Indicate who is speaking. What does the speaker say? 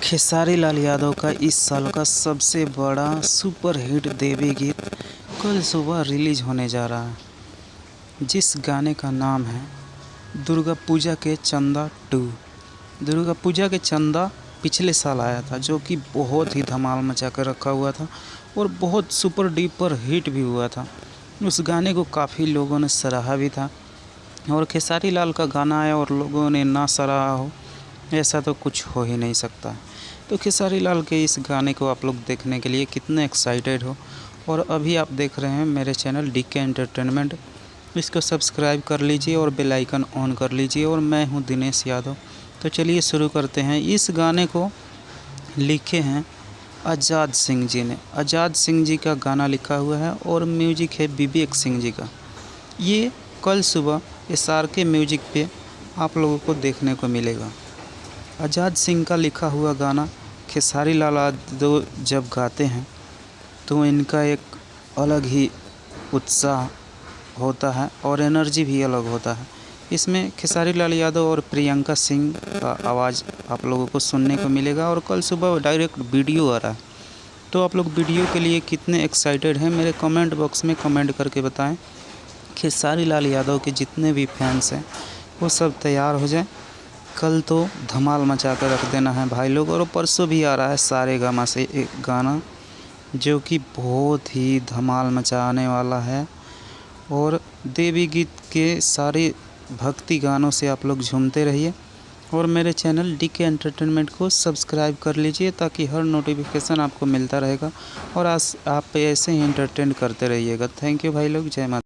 Speaker 1: खेसारी लाल यादव का इस साल का सबसे बड़ा सुपर हिट देवी गीत कल सुबह रिलीज होने जा रहा है, जिस गाने का नाम है दुर्गा पूजा के चंदा 2। दुर्गा पूजा के चंदा पिछले साल आया था, जो कि बहुत ही धमाल मचा कर रखा हुआ था और बहुत सुपर डुपर हिट भी हुआ था। उस गाने को काफ़ी लोगों ने सराहा भी था, और खेसारी लाल का गाना आया और लोगों ने ना सराहा हो ऐसा तो कुछ हो ही नहीं सकता। तो खेसारी लाल के इस गाने को आप लोग देखने के लिए कितने एक्साइटेड हो, और अभी आप देख रहे हैं मेरे चैनल डीके एंटरटेनमेंट। इसको सब्सक्राइब कर लीजिए और बेल आइकन ऑन कर लीजिए। और मैं हूं दिनेश यादव। तो चलिए शुरू करते हैं। इस गाने को लिखे हैं आज़ाद सिंह जी ने। आज़ाद सिंह जी का गाना लिखा हुआ है और म्यूजिक है विवेक सिंह जी का। ये कल सुबह SRK म्यूजिक पे आप लोगों को देखने को मिलेगा। आज़ाद सिंह का लिखा हुआ गाना खेसारी लाल यादव जब गाते हैं तो इनका एक अलग ही उत्साह होता है और एनर्जी भी अलग होता है। इसमें खेसारी लाल यादव और प्रियंका सिंह का आवाज़ आप लोगों को सुनने को मिलेगा, और कल सुबह डायरेक्ट वीडियो आ रहा है। तो आप लोग वीडियो के लिए कितने एक्साइटेड हैं मेरे कमेंट बॉक्स में कमेंट करके बताएं। खेसारी लाल यादव के जितने भी फैंस हैं वो सब तैयार हो जाएं। कल तो धमाल मचा कर रख देना है भाई लोग। और परसों भी आ रहा है सारेगामा से एक गाना, जो कि बहुत ही धमाल मचाने वाला है। और देवी गीत के सारे भक्ति गानों से आप लोग झूमते रहिए, और मेरे चैनल डीके एंटरटेनमेंट को सब्सक्राइब कर लीजिए, ताकि हर नोटिफिकेशन आपको मिलता रहेगा और आप ऐसे ही एंटरटेन करते रहिएगा। थैंक यू भाई लोग। जय माता।